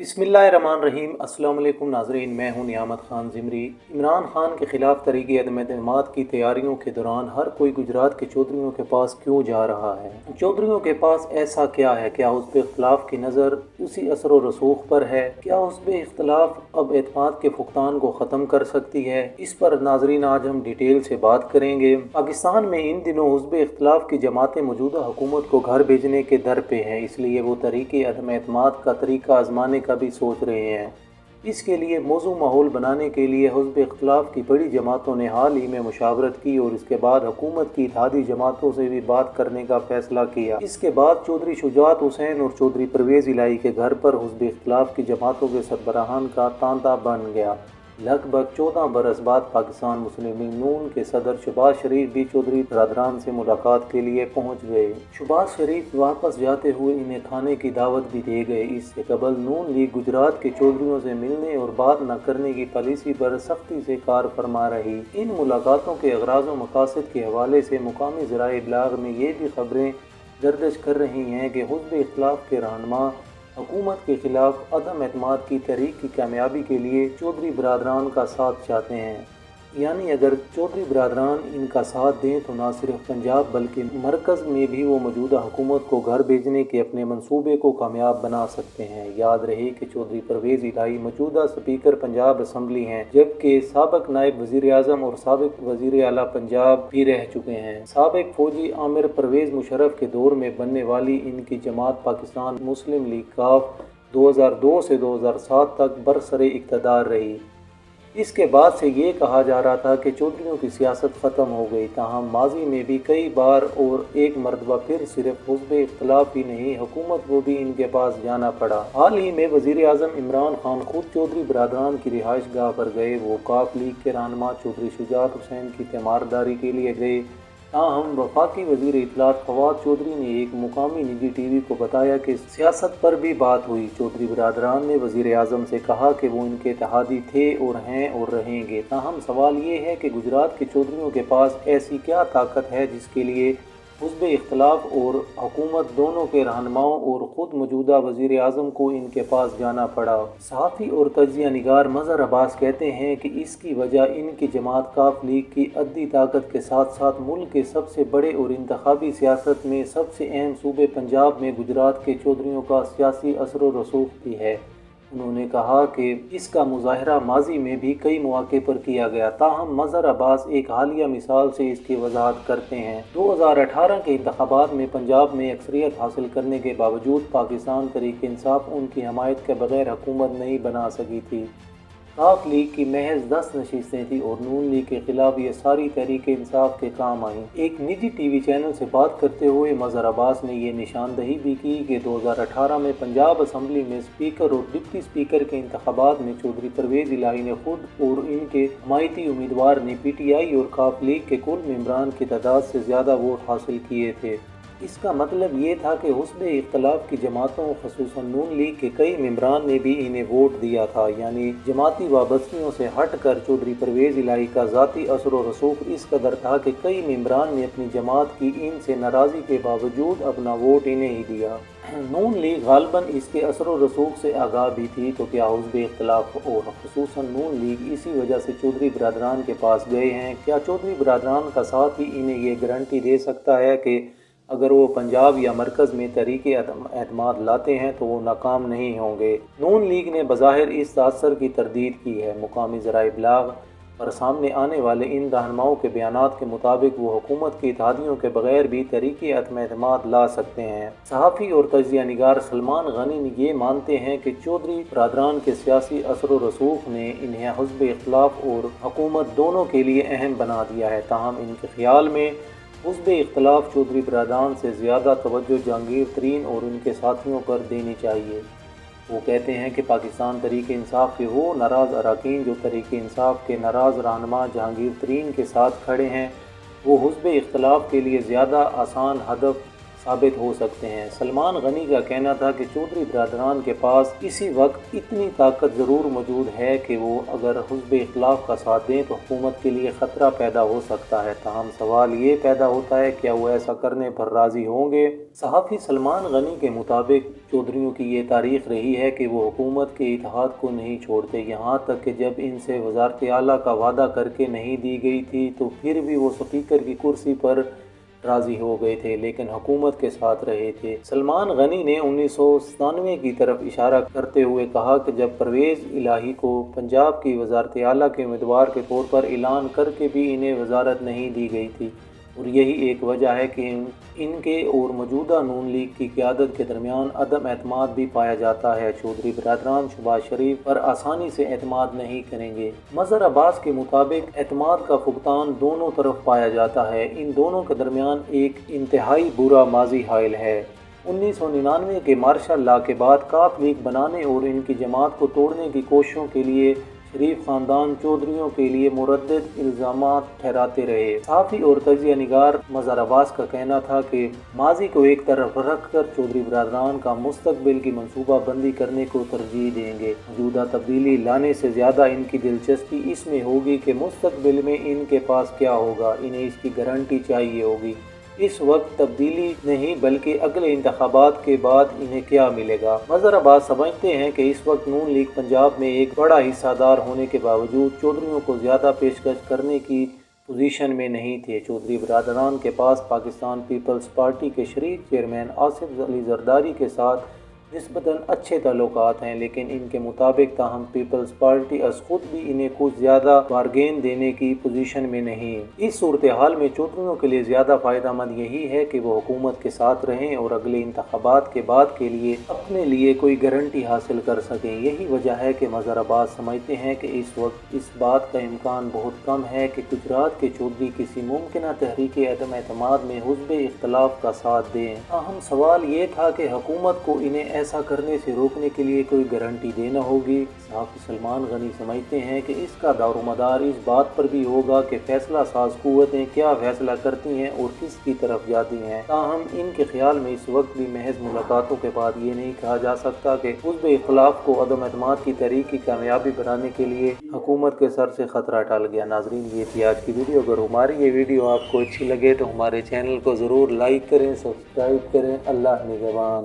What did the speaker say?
बिस्मिल्लाहिर्रहमानिर्रहीम। अस्सलाम वालेकुम नाज़रीन, मैं हूं नियामत ख़ान ज़िमरी। इमरान ख़ान के ख़िलाफ़ तहरीक अदम एतमाद की तैयारियों के दौरान हर कोई गुजरात के चौधरीयों के पास क्यों जा रहा है? चौधरीयों के पास ऐसा क्या है? क्या हुस्ब इख्तिलाफ़ की नज़र उसी असर व रसूख पर है? क्या हुस्ब इख्तिलाफ़ अब एतमाद के फुक़दान को ख़त्म कर सकती है? इस पर नाज़रीन आज हम डिटेल से बात करेंगे। पाकिस्तान में इन दिनों हुस्ब इख्तिलाफ़ की जमातें मौजूदा हुकूमत को घर भेजने के दर पे हैं, इसलिए वो तहरीक अदम एतमाद का तरीका आजमाने का भी सोच रहे हैं। इसके लिए मौजू माहौल बनाने के लिए हुस्ब इख्तिलाफ़ की बड़ी जमातों ने हाल ही में मुशावरत की और इसके बाद हुकूमत की इत्तेहादी जमातों से भी बात करने का फैसला किया। इसके बाद चौधरी शुजात हुसैन और चौधरी परवेज़ इलाही के घर पर हुस्ब इख्तिलाफ़ की जमातों के सरबराहान का तांता बन गया। लगभग 14 बरस बाद पाकिस्तान मुस्लिम लीग नून के सदर शहबाज शरीफ भी चौधरी बरदरान से मुलाकात के लिए पहुंच गए। शहबाज शरीफ वापस जाते हुए इन्हें खाने की दावत भी दे गए। इससे कबल नून लीग गुजरात के चौधरीयों से मिलने और बात न करने की पॉलिसी पर सख्ती से कार फरमा रही। इन मुलाकातों के अगराज व मकासद के हवाले से मुकामी ज़राए इब्लाग में ये भी खबरें गर्दिश कर रही हैं कि हुस्ब इख्तिलाफ़ के रहनुमा हुकूमत के खिलाफ अदम एतमाद की तहरीक की कामयाबी के लिए चौधरी बरदरान का साथ चाहते हैं। यानी अगर चौधरी बरदरान इनका साथ दें तो न सिर्फ पंजाब बल्कि मरकज़ में भी वो मौजूदा हुकूमत को घर भेजने के अपने मंसूबे को कामयाब बना सकते हैं। याद रहे कि चौधरी परवेज़ इलाही मौजूदा स्पीकर पंजाब असम्बली हैं, जबकि साबिक़ नायब वज़ीर आज़म और साबिक़ वज़ीर आला पंजाब भी रह चुके हैं। साबिक़ फौजी आमिर परवेज़ मुशर्रफ के दौर में बनने वाली इनकी जमात पाकिस्तान मुस्लिम लीग काफ 2002 से 2007 तक बरसरे इक़्तिदार रही। इसके बाद से ये कहा जा रहा था कि चौधरीयों की सियासत ख़त्म हो गई, ताहम माजी में भी कई बार और एक मरतबा फिर सिर्फ हुस्ब इख्तिलाफ़ ही नहीं, हुकूमत को भी इनके पास जाना पड़ा। हाल ही में वज़ीर आज़म इमरान ख़ान खुद चौधरी बरदरान की रिहाइश गाह पर गए। वो काफ लीग के रहनुमा चौधरी शुजात हुसैन की तीमारदारी के लिए गए। ताहम वफाकी वज़ीर इत्तलात फवाद चौधरी ने एक मुकामी निजी टीवी को बताया कि सियासत पर भी बात हुई। चौधरी बरदरान ने वज़ीर आज़म से कहा कि वो इनके इत्तेहादी थे और हैं और रहेंगे। ताहम सवाल ये है कि गुजरात के चौधरीयों के पास ऐसी क्या ताकत है जिसके लिए हुस्ब इख्तिलाफ़ और हुकूमत दोनों के रहनुमाओं और ख़ुद मौजूदा वज़ीर आज़म को इनके पास जाना पड़ा। सहाफ़ी और तज्ज़िया निगार मज़हर अब्बास कहते हैं कि इसकी वजह इनकी जमात काफ लीग की अद्दी ताकत के साथ साथ मुल्क के सबसे बड़े और इंतखाबी सियासत में सबसे अहम सूबे पंजाब में गुजरात के चौधरीयों का सियासी असर व रसूख भी है। उन्होंने कहा कि इसका मुज़ाहरा माजी में भी कई मौक़े पर किया गया, ताहम मज़हर अब्बास एक हालिया मिसाल से इसकी वजाहत करते हैं। 2018 के इंतखाबात में पंजाब में अक्सरियत हासिल करने के बावजूद पाकिस्तान तहरीक इंसाफ उनकी हमायत के बगैर हुकूमत नहीं बना सकी थी। काफ लीग की महज 10 नशीस्तें थी और नून लीग के खिलाफ ये सारी तहरीक इंसाफ के काम आई। एक निजी टीवी चैनल से बात करते हुए मज़हर अब्बास ने यह निशानदही भी की कि 2018 में पंजाब असम्बली में स्पीकर और डिप्टी स्पीकर के इंतखाबात में चौधरी परवेज़ इलाही ने खुद और इनके हमायती उम्मीदवार ने PTI और काफ लीग के कुल मेंबरान की तादाद से ज़्यादा वोट हासिल किए थे। इसका मतलब ये था कि हुस्ब इख्तिलाफ़ की जमातों ख़ुसूसन नून लीग के कई मेंबरान ने भी इन्हें वोट दिया था। यानी जमाती वाबस्तगियों से हट कर चौधरी परवेज़ इलाही का ज़ाती असर व रसूख इस कदर था कि कई मेंबरान ने अपनी जमात की इनसे नाराज़गी के बावजूद अपना वोट इन्हें ही दिया। नून लीग गालबन इसके असर व रसूख से आगाह भी थी, तो क्या हुस्ब इख्तिलाफ़ और ख़ुसूसन नून लीग इसी वजह से चौधरी बरदरान के पास गए हैं? क्या चौधरी बरदरान का साथ ही इन्हें ये गारंटी दे सकता है कि अगर वो पंजाब या मरकज़ में तहरीक एतमाद लाते हैं तो वो नाकाम नहीं होंगे? नून लीग ने बज़ाहिर इस तासर की तरदीद की है। मुकामी ज़राए इब्लाग पर सामने आने वाले इन रहनुमाओं के बयानात के मुताबिक वो हुकूमत की इत्तेहादियों के बगैर भी तहरीक एतमाद ला सकते हैं। सहाफ़ी और तज्ज़िया निगार सलमान गनी ये मानते हैं कि चौधरी बरदरान के सियासी असर व रसूख ने इन्हें हुस्ब इख्तिलाफ़ और हुकूमत दोनों के लिए अहम बना दिया है। ताहम इनके ख्याल में हुस्ब इख्तिलाफ़ चौधरी बरदरान से ज़्यादा तवज्जो जहांगीर तरीन और उनके साथियों पर देनी चाहिए। वो कहते हैं कि पाकिस्तान तहरीक इंसाफ के वो नाराज़ अरकान जो तहरीक इंसाफ के नाराज़ रहनुमा जहांगीर तरीन के साथ खड़े हैं, वो हुस्ब इख्तिलाफ़ के लिए ज़्यादा आसान हदफ साबित हो सकते हैं। सलमान गनी का कहना था कि चौधरी बरदरान के पास इसी वक्त इतनी ताकत ज़रूर मौजूद है कि वो अगर हुज़्ब इख्तिलाफ का साथ दें तो हुकूमत के लिए ख़तरा पैदा हो सकता है। ताहम सवाल ये पैदा होता है क्या वो ऐसा करने पर राज़ी होंगे। सहाफ़ी सलमान गनी के मुताबिक चौधरियों की ये तारीख़ रही है कि वो हुकूमत के इत्तेहाद को नहीं छोड़ते, यहाँ तक कि जब इनसे वज़ारत आला का वादा करके नहीं दी गई थी तो फिर भी वो स्पीकर की कुर्सी पर राज़ी हो गए थे, लेकिन हुकूमत के साथ रहे थे। सलमान गनी ने 1997 की तरफ इशारा करते हुए कहा कि जब परवेज़ इलाही को पंजाब की वज़ारत आला के उम्मीदवार के तौर पर ऐलान करके भी इन्हें वज़ारत नहीं दी गई थी, और यही एक वजह है कि इनके और मौजूदा नून लीग की क़यादत के दरमियान अदम एतमाद भी पाया जाता है। चौधरी बरदरान शहबाज शरीफ पर आसानी से एतमाद नहीं करेंगे। मज़हर अब्बास के मुताबिक एतमाद का फुकदान दोनों तरफ पाया जाता है। इन दोनों के दरमियान एक इंतहाई बुरा माजी हायल है। 1999 के मार्शल लॉ के बाद काफ लीग बनाने और इनकी जमात को तोड़ने की कोशिशों के लिए शरीफ ख़ानदान चौधरियों के लिए मुरद्दद इल्ज़ामात ठहराते रहे। सहाफ़ी और तजिया निगार मज़हर अब्बास का कहना था कि माजी को एक तरफ रख कर चौधरी बरदरान का मुस्तकबिल की मनसूबा बंदी करने को तरजीह देंगे। मौजूदा तब्दीली लाने से ज़्यादा इनकी दिलचस्पी इसमें होगी कि मुस्तकबिल में इनके पास क्या होगा, इन्हें इसकी गारंटी चाहिए होगी। इस वक्त तब्दीली नहीं बल्कि अगले इंतखाबात के बाद इन्हें क्या मिलेगा। मज़हर अब्बास समझते हैं कि इस वक्त नून लीग पंजाब में एक बड़ा हिस्सादार होने के बावजूद चौधरियों को ज़्यादा पेशकश करने की पोजीशन में नहीं थे। चौधरी बरदरान के पास पाकिस्तान पीपल्स पार्टी के शरीक चेयरमैन आसिफ अली जरदारी के साथ निस्बतन अच्छे ताल्लुकात हैं, लेकिन इनके मुताबिक ताहम पीपल्स पार्टी अस खुद भी इन्हें कुछ ज़्यादा बारगेन देने की पोजीशन में नहीं है। इस सूरत हाल में चौधरियों के लिए ज़्यादा फ़ायदेमंद यही है कि वो हुकूमत के साथ रहें और अगले इंतखाबात के बाद के लिए अपने लिए कोई गारंटी हासिल कर सकें। यही वजह है कि मज़हर अब्बास समझते हैं कि इस वक्त इस बात का इम्कान बहुत कम है कि गुजरात के चौधरी किसी मुमकिन तहरीक अदम एतमाद में हुज़्ब इख्तिलाफ का साथ दें। अहम सवाल ये था कि हुकूमत को इन्हें ऐसा करने से रोकने के लिए कोई गारंटी देना होगी। सहाफ़ी सलमान गनी समझते हैं कि इसका दारोमदार इस बात पर भी होगा कि फैसला साज कुव्वतें क्या फैसला करती हैं और किस की तरफ जाती हैं। ताहम इनके ख्याल में इस वक्त भी महज मुलाकातों के बाद ये नहीं कहा जा सकता कि हुज़्ब इख्तिलाफ को अदम एतमाद की तहरीक की कामयाबी बनाने के लिए हुकूमत के सर से ख़तरा टल गया। नाज़रीन, ये थी आज की वीडियो। अगर हमारी ये वीडियो आपको अच्छी लगे तो हमारे चैनल को ज़रूर लाइक करें, सब्सक्राइब करें। अल्लाह निगहबान।